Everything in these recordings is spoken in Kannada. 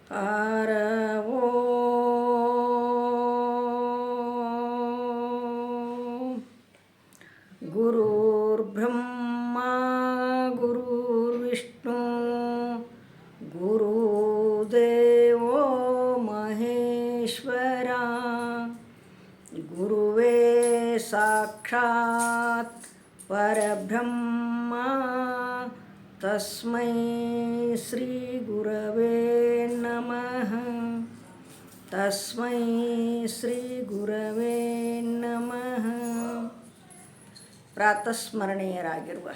ಆರವೋ ಗುರುರ್ಬ್ರಹ್ಮ ಗುರುರ್ವಿಷ್ಣು ಗುರುದೇವೋ ಮಹೇಶ್ವರ ಗುರುವೇ ಸಾಕ್ಷಾತ್ ಪರಬ್ರಹ್ಮ ತಸ್ಮೈ ಶ್ರೀ ಗುರವೇ ನಮಃ ತಸ್ಮೈ ಶ್ರೀ ಗುರವೇ ನಮಃ. ಪ್ರಾತಸ್ಮರಣೀಯರಾಗಿರುವ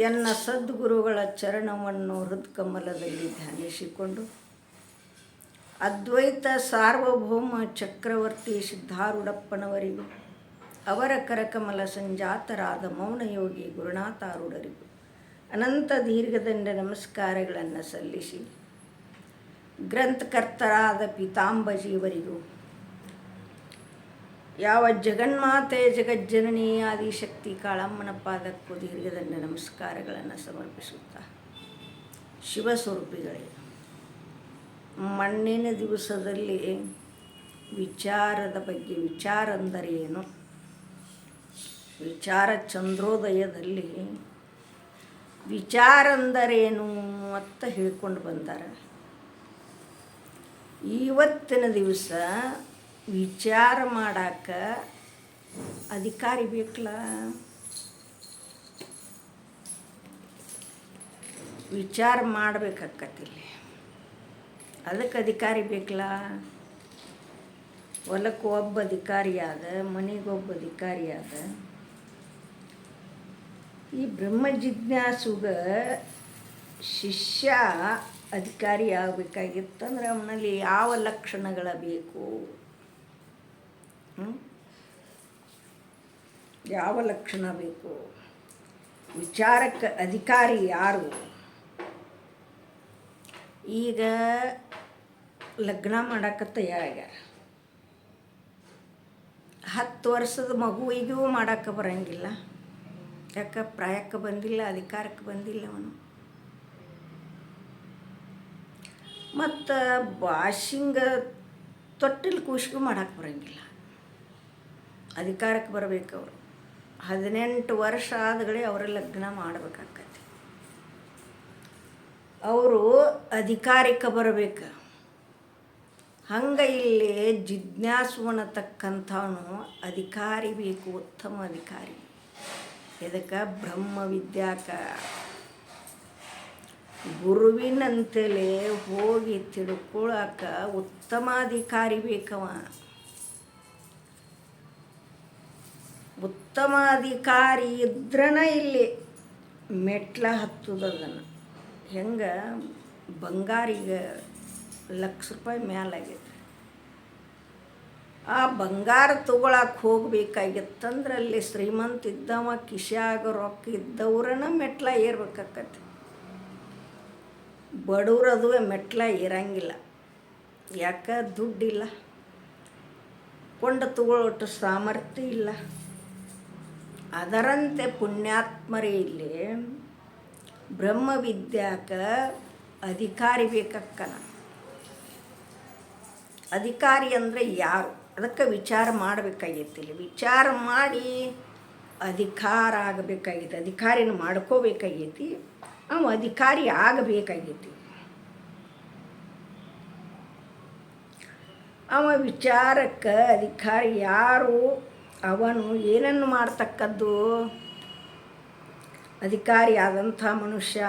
ಎನ್ನ ಸದ್ಗುರುಗಳ ಚರಣವನ್ನು ಹೃತ್ಕಮಲದಲ್ಲಿ ಧ್ಯಾನಿಸಿಕೊಂಡು ಅದ್ವೈತ ಸಾರ್ವಭೌಮ ಚಕ್ರವರ್ತಿ ಸಿದ್ಧಾರೂಢಪ್ಪನವರಿಗೂ ಅವರ ಕರಕಮಲ ಸಂಜಾತರಾದ ಮೌನಯೋಗಿ ಗುರುನಾಥಾರೂಢರಿಗೂ ಅನಂತ ದೀರ್ಘದಂಡ ನಮಸ್ಕಾರಗಳನ್ನು ಸಲ್ಲಿಸಿ ಗ್ರಂಥಕರ್ತರಾದ ಪೀತಾಂಬಜಿಯವರಿಗೂ ಯಾವ ಜಗನ್ಮಾತೆ ಜಗಜ್ಜನನಿ ಆದಿಶಕ್ತಿ ಕಾಳಮ್ಮನ ಪಾದಕ್ಕೂ ದೀರ್ಘದಂಡ ನಮಸ್ಕಾರಗಳನ್ನು ಸಮರ್ಪಿಸುತ್ತಾ ಶಿವಸ್ವರೂಪಿಗಳಿಗೆ ಮಣ್ಣಿನ ದಿವಸದಲ್ಲಿ ವಿಚಾರದ ಬಗ್ಗೆ ವಿಚಾರ ಅಂದರೆ ಏನು, ವಿಚಾರ ಚಂದ್ರೋದಯದಲ್ಲಿ ವಿಚಾರ ಅಂದರೇನು ಅಂತ ಹೇಳ್ಕೊಂಡು ಬಂದಾರೆ. ಇವತ್ತಿನ ದಿವಸ ವಿಚಾರ ಮಾಡಾಕ ಅಧಿಕಾರಿ ಬೇಕಲ್ಲ, ವಿಚಾರ ಮಾಡಬೇಕಾಕತ್ತಿಲ್ಲ, ಅದಕ್ಕೆ ಅಧಿಕಾರಿ ಬೇಕಲ್ಲ. ಹೊಲಕ್ಕೆ ಒಬ್ಬ ಅಧಿಕಾರಿ ಆದ, ಮನೆಗೊಬ್ಬ ಅಧಿಕಾರಿ ಆದ. ಈ ಬ್ರಹ್ಮ ಜಿಜ್ಞಾಸುಗ ಶಿಷ್ಯ ಅಧಿಕಾರಿ ಆಗಬೇಕಾಗಿತ್ತಂದ್ರೆ ಅವನಲ್ಲಿ ಯಾವ ಲಕ್ಷಣಗಳ ಬೇಕು, ಯಾವ ಲಕ್ಷಣ ಬೇಕು, ವಿಚಾರಕ್ಕೆ ಅಧಿಕಾರಿ ಯಾರು. ಈಗ ಲಗ್ನ ಮಾಡಕ್ಕೆ ತಯಾರಾಗ್ಯಾರ, 10 ವರ್ಷದ ಮಗುವಿಗೂ ಮಾಡಕ್ಕೆ ಬರೋಂಗಿಲ್ಲ. ಯಾಕೆ? ಪ್ರಾಯಕ್ಕೆ ಬಂದಿಲ್ಲ, ಅಧಿಕಾರಕ್ಕೆ ಬಂದಿಲ್ಲ ಅವನು. ಮತ್ತು ವಾಷಿಂಗ ತೊಟ್ಟಿಲ್ ಕೂಸಿಗೂ ಮಾಡಕ್ಕೆ ಬರೋಂಗಿಲ್ಲ, ಅಧಿಕಾರಕ್ಕೆ ಬರಬೇಕು ಅವರು. 18 ವರ್ಷ ಆದಗಳೇ ಅವರ ಲಗ್ನ ಮಾಡಬೇಕಾಗತ್ತೆ. ಅವರು ಅಧಿಕಾರಕ್ಕೆ ಬರಬೇಕು. ಹಂಗೆ ಇಲ್ಲಿ ಜಿಜ್ಞಾಸುವನತಕ್ಕಂಥವನು ಅಧಿಕಾರಿ ಬೇಕು, ಉತ್ತಮ ಅಧಿಕಾರಿ. ಇದಕ್ಕೆ ಬ್ರಹ್ಮ ವಿದ್ಯಾಕ ಗುರುವಿನಂತಲೇ ಹೋಗಿ ತಿಳ್ಕೊಳಕ ಉತ್ತಮಾಧಿಕಾರಿ ಬೇಕವ. ಉತ್ತಮಾಧಿಕಾರಿ ಇದ್ರನ ಇಲ್ಲಿ ಮೆಟ್ಲ ಹತ್ತುದದನ್ನು. ಹೆಂಗೆ ಬಂಗಾರಿಗೆ ₹1,00,000 ಮ್ಯಾಲಾಗೈತೆ. ಆ ಬಂಗಾರ ತೊಗೊಳಕ್ಕೆ ಹೋಗ್ಬೇಕಾಗಿತ್ತಂದ್ರೆ ಅಲ್ಲಿ ಶ್ರೀಮಂತ ಇದ್ದವ, ಕಿಶ್ಯಾಗ ರೊಕ್ಕ ಇದ್ದವ್ರನ್ನ ಮೆಟ್ಲ ಏರ್ಬೇಕಾಕತಿ. ಬಡವ್ರದು ಮೆಟ್ಲ ಏರಂಗಿಲ್ಲ. ಯಾಕೆ? ದುಡ್ಡಿಲ್ಲ, ಕೊಂಡು ತಗೊಳ್ಳೋಷ್ಟು ಸಾಮರ್ಥ್ಯ ಇಲ್ಲ. ಅದರಂತೆ ಪುಣ್ಯಾತ್ಮರೇ ಇಲ್ಲಿ ಬ್ರಹ್ಮ ವಿದ್ಯಾಕ ಅಧಿಕಾರಿ ಬೇಕಕ್ಕನ. ಅಧಿಕಾರಿ ಅಂದರೆ ಯಾರು? ಅದಕ್ಕೆ ವಿಚಾರ ಮಾಡಬೇಕಾಗೈತಿ. ಇಲ್ಲಿ ವಿಚಾರ ಮಾಡಿ ಅಧಿಕಾರ ಆಗಬೇಕಾಗೈತಿ, ಅಧಿಕಾರಿನ ಮಾಡ್ಕೋಬೇಕಾಗೈತಿ, ಅವ ಅಧಿಕಾರಿ ಆಗಬೇಕಾಗೈತಿ. ಅವ ವಿಚಾರಕ್ಕೆ ಅಧಿಕಾರಿ ಯಾರು, ಅವನು ಏನನ್ನು ಮಾಡ್ತಕ್ಕದ್ದು. ಅಧಿಕಾರಿ ಆದಂಥ ಮನುಷ್ಯ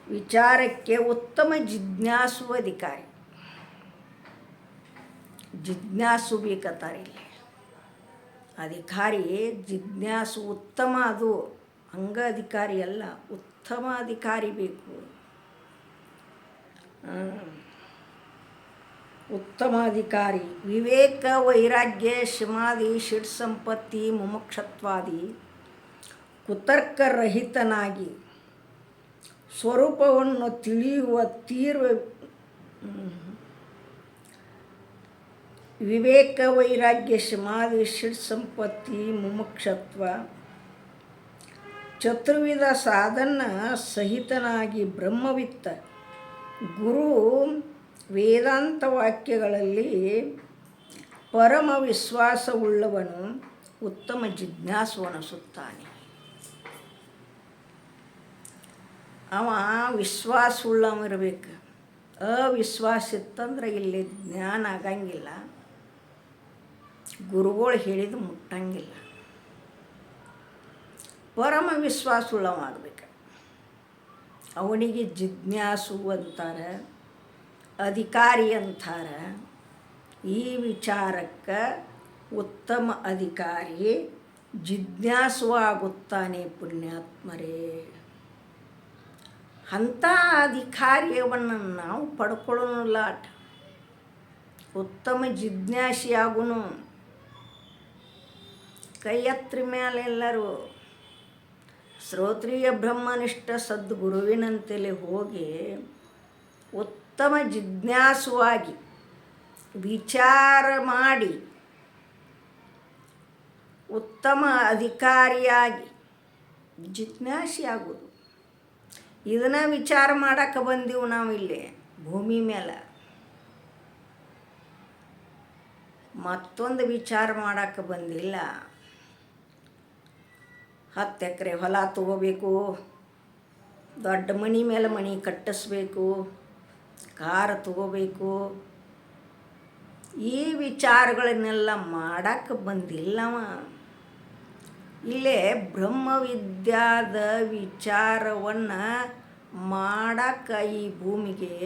ವಿಚಾರಕ್ಕೆ ಉತ್ತಮ ಜಿಜ್ಞಾಸು ಅಧಿಕಾರಿ. ಜಿಜ್ಞಾಸು ಬೇಕತ್ತಾರೆ ಇಲ್ಲಿ. ಅಧಿಕಾರಿ ಜಿಜ್ಞಾಸು ಉತ್ತಮ, ಅದು ಹಂಗ ಅಧಿಕಾರಿ ಅಲ್ಲ, ಉತ್ತಮ ಅಧಿಕಾರಿ ಬೇಕು. ಉತ್ತಮ ಅಧಿಕಾರಿ ವಿವೇಕ ವೈರಾಗ್ಯ ಶಮಾಧಿ ಷಡ್ ಸಂಪತ್ತಿ ಮುಮುಕ್ಷತ್ವಾದಿ ಕುತರ್ಕರಹಿತನಾಗಿ ಸ್ವರೂಪವನ್ನು ತಿಳಿಯುವ ತೀವ್ರ ವಿವೇಕ ವೈರಾಗ್ಯ ಸಮಾಧಿ ಷಡ್ ಸಂಪತ್ತಿ ಮುಮುಕ್ಷತ್ವ ಚತುರ್ವಿಧ ಸಾಧನ ಸಹಿತನಾಗಿ ಬ್ರಹ್ಮವಿತ್ತ ಗುರು ವೇದಾಂತ ವಾಕ್ಯಗಳಲ್ಲಿ ಪರಮ ವಿಶ್ವಾಸವುಳ್ಳವನು ಉತ್ತಮ ಜಿಜ್ಞಾಸು ಅನಿಸುತ್ತಾನೆ. ಅವ ವಿಶ್ವಾಸವುಳ್ಳವಿರ್ಬೇಕು. ಅವಿಶ್ವಾಸ ಇತ್ತಂದ್ರೆ ಇಲ್ಲಿ ಜ್ಞಾನ ಆಗಂಗಿಲ್ಲ, ಗುರುಗಳು ಹೇಳಿದ ಮುಟ್ಟಂಗಿಲ್ಲ. ಪರಮ ವಿಶ್ವಾಸವುಳ್ಳವಾಗಬೇಕು. ಅವನಿಗೆ ಜಿಜ್ಞಾಸು ಅಂತಾರೆ, ಅಧಿಕಾರಿ ಅಂತಾರೆ. ಈ ವಿಚಾರಕ್ಕೆ ಉತ್ತಮ ಅಧಿಕಾರಿ ಜಿಜ್ಞಾಸು ಆಗುತ್ತಾನೆ ಪುಣ್ಯಾತ್ಮರೇ. ಅಂಥ ಅಧಿಕಾರಿಯನ್ನು ನಾವು ಪಡ್ಕೊಳ್ಳೋಲ್ಲ. ಉತ್ತಮ ಜಿಜ್ಞಾಸಿಯಾಗುನು. ಕೈ ಎತ್ತರ ಮೇಲೆ ಎಲ್ಲರೂ ಶ್ರೋತ್ರಿಯ ಬ್ರಹ್ಮನಿಷ್ಠ ಸದ್ಗುರುವಿನಂತೆಲೆ ಹೋಗಿ ಉತ್ತಮ ಜಿಜ್ಞಾಸುವಾಗಿ ವಿಚಾರ ಮಾಡಿ ಉತ್ತಮ ಅಧಿಕಾರಿಯಾಗಿ ಜಿಜ್ಞಾಸಿಯಾಗೋದು. ಇದನ್ನು ವಿಚಾರ ಮಾಡೋಕ್ಕೆ ಬಂದೀವಿ ನಾವು ಇಲ್ಲಿ ಭೂಮಿ ಮೇಲೆ. ಮತ್ತೊಂದು ವಿಚಾರ ಮಾಡೋಕ್ಕೆ ಬಂದಿಲ್ಲ. 10 ಎಕರೆ ಹೊಲ ತಗೋಬೇಕು, ದೊಡ್ಡ ಮನೆ ಮೇಲೆ ಮನೆ ಕಟ್ಟಿಸ್ಬೇಕು, ಕಾರ್ ತಗೋಬೇಕು, ಈ ವಿಚಾರಗಳನ್ನೆಲ್ಲ ಮಾಡೋಕ್ಕೆ ಬಂದಿಲ್ಲವ. ಇಲ್ಲೇ ಬ್ರಹ್ಮವಿದ್ಯಾದ ವಿಚಾರವನ್ನು ಮಾಡೋಕ್ಕೆ ಈ ಭೂಮಿಗೆ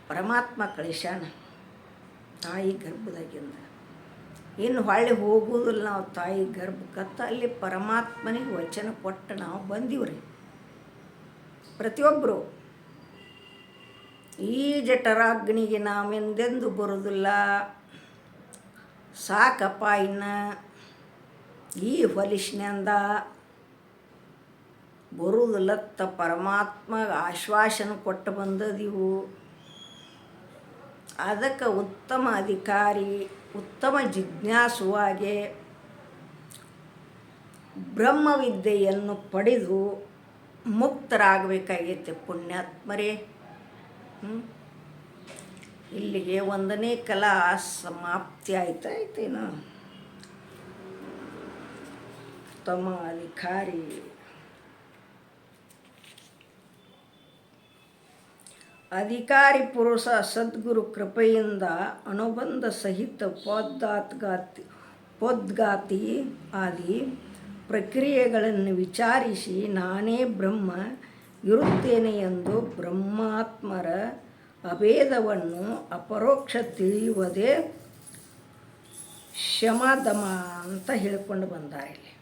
ಪರಮಾತ್ಮ ಕಳಿಸ್ಯಾನ ತಾಯಿ ಗರ್ಭದಾಗಿಂದ. ಇನ್ನು ಹೊಳ್ಳಿ ಹೋಗುವುದಿಲ್ಲ ನಾವು ತಾಯಿ ಗರ್ಭಕ್ಕತ್ತ. ಅಲ್ಲಿ ಪರಮಾತ್ಮನಿಗೆ ವಚನ ಕೊಟ್ಟು ನಾವು ಬಂದೀವ್ರಿ ಪ್ರತಿಯೊಬ್ಬರು. ಈ ಜಠರಾಗ್ನಿಗೆ ನಾವೆಂದೆಂದು ಬರೋದಿಲ್ಲ. ಸಾಕಪ್ಪ ಇನ್ನು ಈ ಹೊಲಿಸಿನಿಂದ ಬರುವುದಿಲ್ಲತ್ತ ಪರಮಾತ್ಮ ಆಶ್ವಾಸನೆ ಕೊಟ್ಟು ಬಂದದೀವು. ಅದಕ್ಕೆ ಉತ್ತಮ ಅಧಿಕಾರಿ, ಉತ್ತಮ ಜಿಜ್ಞಾಸುವಾಗಿ ಬ್ರಹ್ಮವಿದ್ಯೆಯನ್ನು ಪಡೆದು ಮುಕ್ತರಾಗಬೇಕಾಗೈತೆ ಪುಣ್ಯಾತ್ಮರೇ. ಇಲ್ಲಿಗೆ 1ನೇ ಕಲಾ ಸಮಾಪ್ತಿ ಆಯ್ತೇನು. ಉತ್ತಮ ಅಧಿಕಾರಿ ಅಧಿಕಾರಿ ಪುರುಷ ಸದ್ಗುರು ಕೃಪೆಯಿಂದ ಅನುಬಂಧ ಸಹಿತ ಪೋದ್ಘಾತಿ ಆದಿ ಪ್ರಕ್ರಿಯೆಗಳನ್ನು ವಿಚಾರಿಸಿ ನಾನೇ ಬ್ರಹ್ಮ ಇರುತ್ತೇನೆ ಎಂದು ಬ್ರಹ್ಮಾತ್ಮರ ಅಭೇದವನ್ನು ಅಪರೋಕ್ಷ ತಿಳಿಯುವುದೇ ಶಮದಮ ಅಂತ ಹೇಳಿಕೊಂಡು ಬಂದಾರೆ. ಇಲ್ಲಿ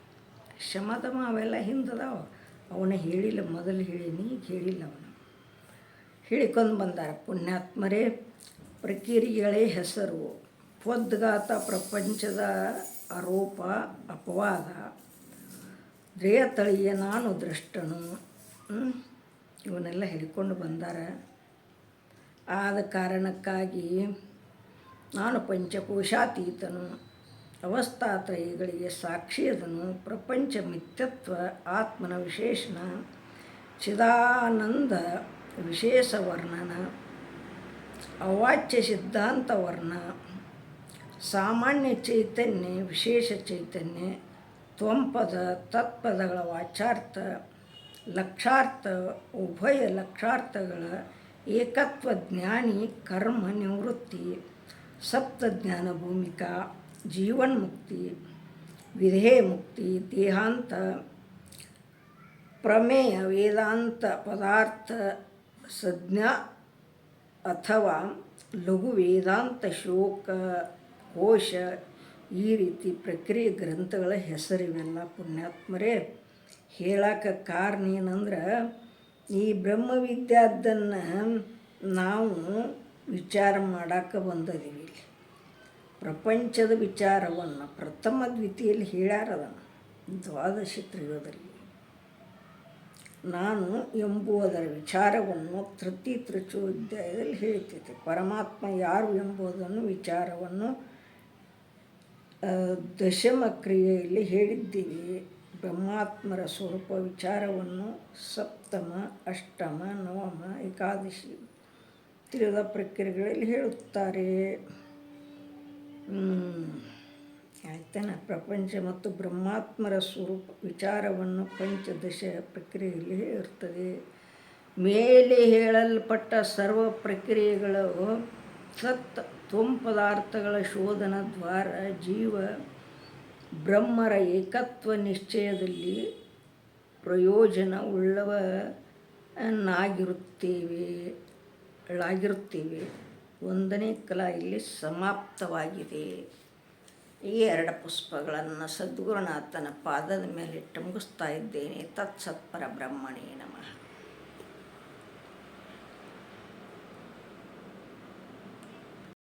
ಶಮದಮ ಅವೆಲ್ಲ ಹಿಂದದಾವ. ಅವನ ಹೇಳಿಲ್ಲ, ಮೊದಲು ಹೇಳೀನಿ, ಈಗ ಹೇಳಿಲ್ಲ. ಅವನು ಹೇಳಿಕೊಂಡು ಬಂದಾರ ಪುಣ್ಯಾತ್ಮರೇ. ಪ್ರಕ್ರಿಯೆಗಳೇ ಹೆಸರು. ಪೋದ್ಘಾತ ಪ್ರಪಂಚದ ಆರೋಪ ಅಪವಾದ. ದ್ರೇಯತಳಿಯ ನಾನು ದ್ರಷ್ಟನು. ಇವನ್ನೆಲ್ಲ ಹೇಳಿಕೊಂಡು ಬಂದಾರ. ಆದ ಕಾರಣಕ್ಕಾಗಿ ನಾನು ಪಂಚಕೋಶಾತೀತನು, ಅವಸ್ಥಾತ್ರಯಗಳಿಗೆ ಸಾಕ್ಷಿಯದನು, ಪ್ರಪಂಚ ಮಿಥ್ಯತ್ವ, ಆತ್ಮನ ವಿಶೇಷಣ, ಚಿದಾನಂದ ವಿಶೇಷ ವರ್ಣನ, ಅವಾಚ್ಯ ಸಿದ್ಧಾಂತ ವರ್ಣ, ಸಾಮಾನ್ಯ ಚೈತನ್ಯ, ವಿಶೇಷ ಚೈತನ್ಯ, ತ್ವಂಪದ ತತ್ಪದಗಳ ವಾಚಾರ್ಥ, ಲಕ್ಷಾರ್ಥ, ಉಭಯ ಲಕ್ಷಾರ್ಥಗಳ ಏಕತ್ವ, ಜ್ಞಾನಿ, ಕರ್ಮ ನಿವೃತ್ತಿ, ಸಪ್ತಜ್ಞಾನ ಭೂಮಿಕಾ, ಜೀವನ್ಮುಕ್ತಿ, ವಿಧೇಯ ಮುಕ್ತಿ, ದೇಹಾಂತ, ಪ್ರಮೇಯ, ವೇದಾಂತ, ಪದಾರ್ಥ ಸಂಜ್ಞಾ ಅಥವಾ ಲಘು ವೇದಾಂತ, ಶೋಕ, ಕೋಶ, ಈ ರೀತಿ ಪ್ರಕ್ರಿಯೆ ಗ್ರಂಥಗಳ ಹೆಸರಿವೆಲ್ಲ ಪುಣ್ಯಾತ್ಮರೇ. ಹೇಳಕ್ಕೆ ಕಾರಣ ಏನಂದ್ರೆ, ಈ ಬ್ರಹ್ಮವಿದ್ಯಾದ್ದನ್ನು ನಾವು ವಿಚಾರ ಮಾಡೋಕ್ಕೆ ಬಂದದೀವಿ. ಇಲ್ಲಿ ಪ್ರಪಂಚದ ವಿಚಾರವನ್ನು ಪ್ರಥಮ ದ್ವಿತೀಯಲ್ಲಿ ಹೇಳ್ಯಾರ. ಅದನ್ನು ದ್ವಾದಶ ತ್ರಯೋದಲ್ಲಿ ನಾನು ಎಂಬುವುದರ ವಿಚಾರವನ್ನು ತೃತೀಯೋಧ್ಯಾಯದಲ್ಲಿ ಹೇಳ್ತೈತೆ. ಪರಮಾತ್ಮ ಯಾರು ಎಂಬುದನ್ನು ವಿಚಾರವನ್ನು ದಶಮ ಕ್ರಿಯೆಯಲ್ಲಿ ಹೇಳಿದ್ದೀವಿ. ಬ್ರಹ್ಮಾತ್ಮರ ಸ್ವರೂಪ ವಿಚಾರವನ್ನು ಸಪ್ತಮ, ಅಷ್ಟಮ, ನವಮ, ಏಕಾದಶಿ ತ್ರಿವಿಧ ಪ್ರಕ್ರಿಯೆಗಳಲ್ಲಿ ಹೇಳುತ್ತಾರೆ. ಆಯ್ತಾನ. ಪ್ರಪಂಚ ಮತ್ತು ಬ್ರಹ್ಮಾತ್ಮರ ಸ್ವರೂಪ ವಿಚಾರವನ್ನು ಪಂಚದಶ ಪ್ರಕ್ರಿಯೆಯಲ್ಲಿ ಇರ್ತದೆ. ಮೇಲೆ ಹೇಳಲ್ಪಟ್ಟ ಸರ್ವ ಪ್ರಕ್ರಿಯೆಗಳು ಸತ್ ತ್ವಂ ಪದಾರ್ಥಗಳ ಶೋಧನ ದ್ವಾರ ಜೀವ ಬ್ರಹ್ಮರ ಏಕತ್ವ ನಿಶ್ಚಯದಲ್ಲಿ ಪ್ರಯೋಜನವುಳ್ಳವನ್ನಾಗಿರುತ್ತೇವೆ. 1ನೇ ಕಲಾ ಇಲ್ಲಿ ಸಮಾಪ್ತವಾಗಿದೆ. ಈ 2 ಪುಷ್ಪಗಳನ್ನು ಸದ್ಗುರುನಾಥನ ಪಾದದ ಮೇಲಿಟ್ಟು ಮುಗಿಸ್ತಾ ಇದ್ದೇನೆ. ತತ್ಸತ್ಪರ ಬ್ರಹ್ಮಣೇ ನಮಃ.